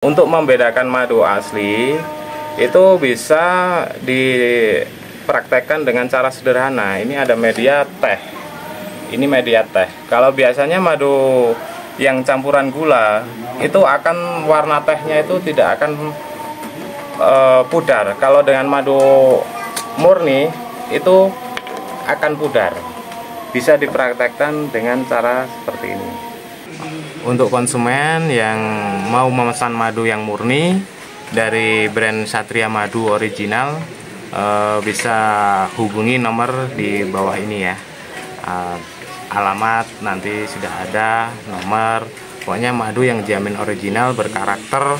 Untuk membedakan madu asli itu bisa dipraktekkan dengan cara sederhana. Ini ada media teh. Ini media teh. Kalau biasanya madu yang campuran gula itu akan warna tehnya itu tidak akan pudar. Kalau dengan madu murni itu akan pudar. Bisa dipraktekkan dengan cara seperti ini. Untuk konsumen yang mau memesan madu yang murni dari brand Satria Madu Original, bisa hubungi nomor di bawah ini ya. Alamat nanti sudah ada, nomor. Pokoknya madu yang dijamin original, berkarakter,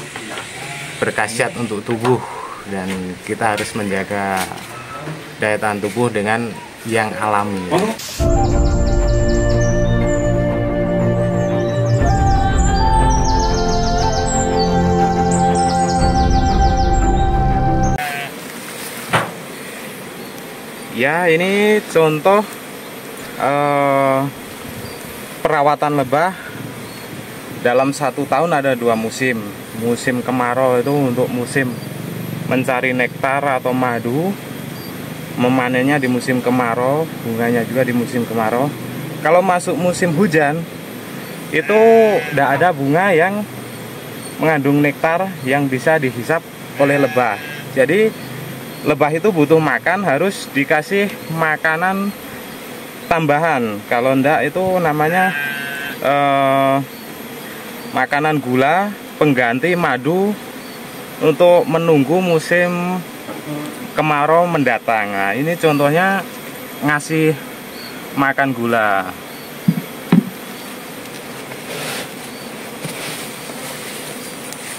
berkhasiat untuk tubuh, dan kita harus menjaga daya tahan tubuh dengan yang alami. Ya, ini contoh perawatan lebah. Dalam 1 tahun ada 2 musim. Musim kemarau itu untuk musim mencari nektar atau madu, memanennya di musim kemarau, bunganya juga di musim kemarau. Kalau masuk musim hujan, itu tidak ada bunga yang mengandung nektar yang bisa dihisap oleh lebah. Jadi lebah itu butuh makan, harus dikasih makanan tambahan. Kalau enggak itu namanya makanan gula pengganti madu untuk menunggu musim kemarau mendatang. Nah, ini contohnya ngasih makan gula.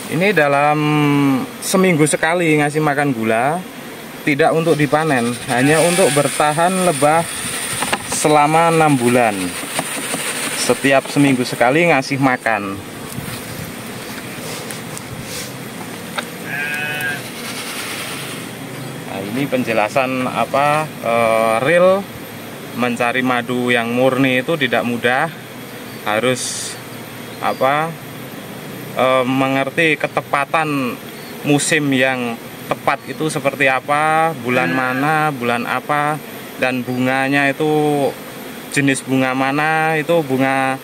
Ini dalam seminggu sekali ngasih makan gula. Tidak untuk dipanen, hanya untuk bertahan lebah selama 6 bulan. Setiap seminggu sekali ngasih makan. Nah, ini penjelasan real mencari madu yang murni itu tidak mudah. Harus mengerti ketepatan musim yang tepat itu seperti apa, bulan mana, bulan apa, dan bunganya itu jenis bunga mana, itu bunga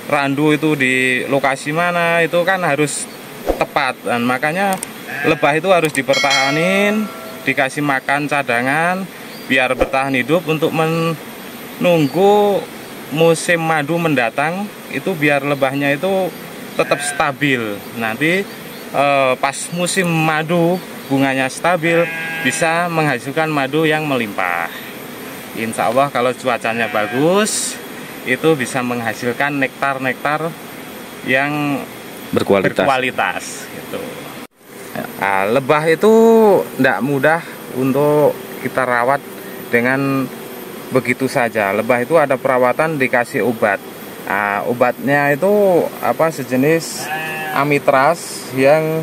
randu itu di lokasi mana, itu kan harus tepat. Dan makanya lebah itu harus dipertahanin, dikasih makan cadangan biar bertahan hidup untuk menunggu musim madu mendatang, itu biar lebahnya itu tetap stabil. Nanti pas musim madu bunganya stabil, bisa menghasilkan madu yang melimpah. Insya Allah kalau cuacanya bagus, itu bisa menghasilkan nektar-nektar yang berkualitas gitu. Nah, lebah itu tidak mudah untuk kita rawat dengan begitu saja. Lebah itu ada perawatan, dikasih obat. Nah, obatnya itu sejenis amitraz yang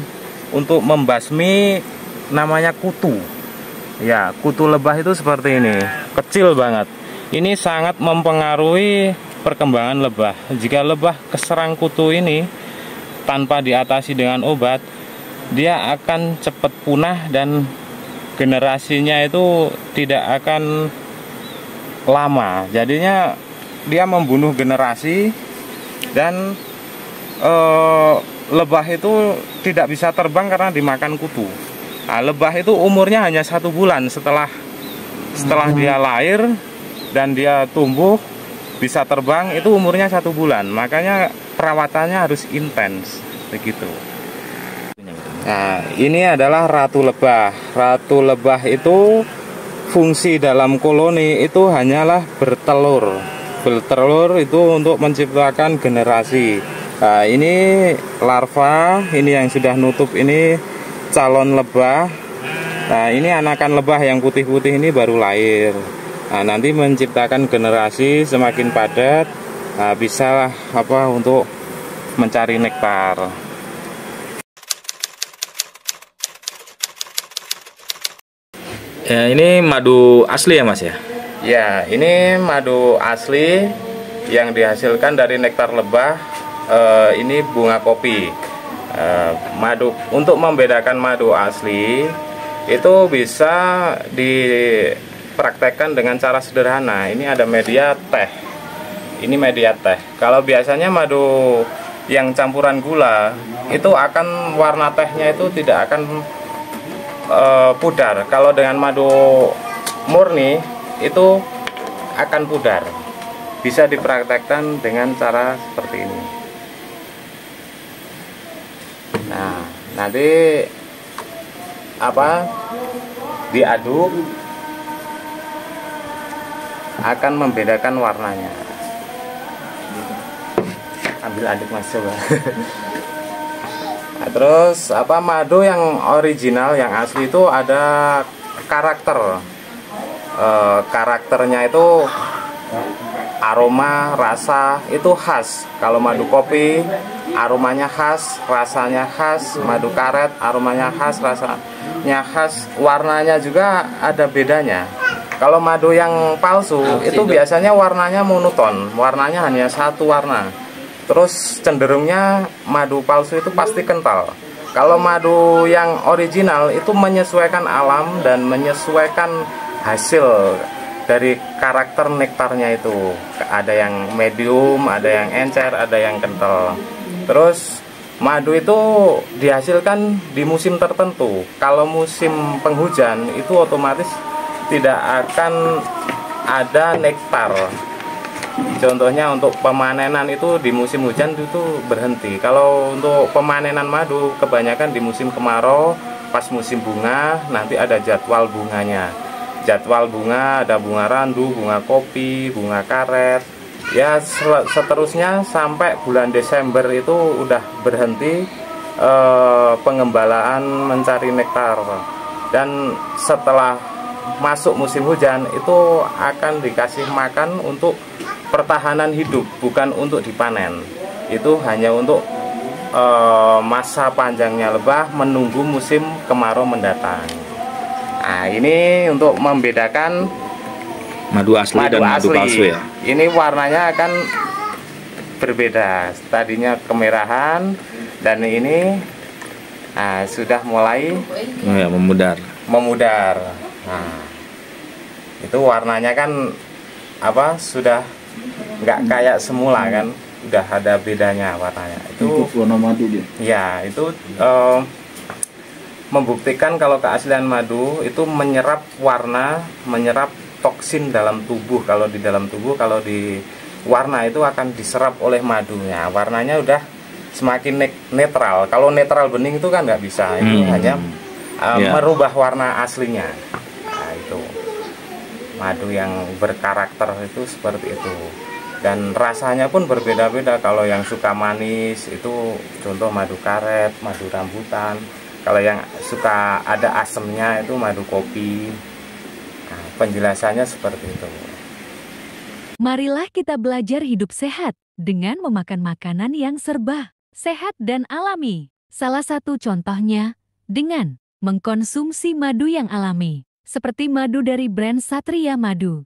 untuk membasmi, namanya kutu. Ya, kutu lebah itu seperti ini, kecil banget. Ini sangat mempengaruhi perkembangan lebah. Jika lebah keserang kutu ini tanpa diatasi dengan obat, dia akan cepat punah dan generasinya itu tidak akan lama. Jadinya dia membunuh generasi, dan lebah itu tidak bisa terbang karena dimakan kutu. Nah, lebah itu umurnya hanya 1 bulan setelah dia lahir dan dia tumbuh bisa terbang, itu umurnya 1 bulan. Makanya perawatannya harus intens begitu. Nah, ini adalah ratu lebah. Ratu lebah itu fungsi dalam koloni itu hanyalah bertelur. Bertelur itu untuk menciptakan generasi. Nah, ini larva, ini yang sudah nutup ini calon lebah. Nah, ini anakan lebah yang putih-putih ini baru lahir. Nah, nanti menciptakan generasi semakin padat. Nah, bisa untuk mencari nektar. Ya, ini madu asli ya Mas ya? Ya, ini madu asli yang dihasilkan dari nektar lebah. Ini bunga kopi. Madu untuk membedakan madu asli itu bisa dipraktekkan dengan cara sederhana. Ini ada media teh. Ini media teh. Kalau biasanya madu yang campuran gula itu akan warna tehnya itu tidak akan pudar. Kalau dengan madu murni itu akan pudar. Bisa dipraktekkan dengan cara seperti ini. Nah, nanti diaduk akan membedakan warnanya. Ambil aduk Mas coba. Nah, terus madu yang original yang asli itu ada karakter. Karakternya itu aroma, rasa itu khas. Kalau madu kopi aromanya khas, rasanya khas. Madu karet aromanya khas, rasanya khas. Warnanya juga ada bedanya. Kalau madu yang palsu itu biasanya warnanya monoton, warnanya hanya satu warna. Terus cenderungnya madu palsu itu pasti kental. Kalau madu yang original itu menyesuaikan alam dan menyesuaikan hasil dari karakter nektarnya itu. Ada yang medium, ada yang encer, ada yang kental. Terus madu itu dihasilkan di musim tertentu. Kalau musim penghujan itu otomatis tidak akan ada nektar. Contohnya untuk pemanenan itu di musim hujan itu berhenti. Kalau untuk pemanenan madu kebanyakan di musim kemarau, pas musim bunga nanti ada jadwal bunganya. Jadwal bunga ada bunga randu, bunga kopi, bunga karet. Ya seterusnya sampai bulan Desember itu udah berhenti pengembalaan mencari nektar. Dan setelah masuk musim hujan itu akan dikasih makan untuk pertahanan hidup, bukan untuk dipanen. Itu hanya untuk masa panjangnya lebah menunggu musim kemarau mendatang. Nah, ini untuk membedakan madu asli dan madu palsu ya. Ini warnanya akan berbeda. Tadinya kemerahan dan ini sudah mulai memudar. Nah, itu warnanya kan sudah nggak kayak semula kan, udah ada bedanya warnanya. Itu warna madu dia. Ya, itu membuktikan kalau keaslian madu itu menyerap warna, menyerap toksin dalam tubuh. Kalau di dalam tubuh, kalau di warna itu akan diserap oleh madunya. Warnanya udah semakin netral. Kalau netral bening itu kan nggak bisa. Itu hanya merubah warna aslinya. Nah, itu madu yang berkarakter itu seperti itu. Dan rasanya pun berbeda-beda. Kalau yang suka manis itu contoh madu karet, madu rambutan. Kalau yang suka ada asemnya itu madu kopi. Nah, penjelasannya seperti itu. Marilah kita belajar hidup sehat dengan memakan makanan yang serba sehat dan alami. Salah satu contohnya dengan mengkonsumsi madu yang alami, seperti madu dari brand Satria Madu.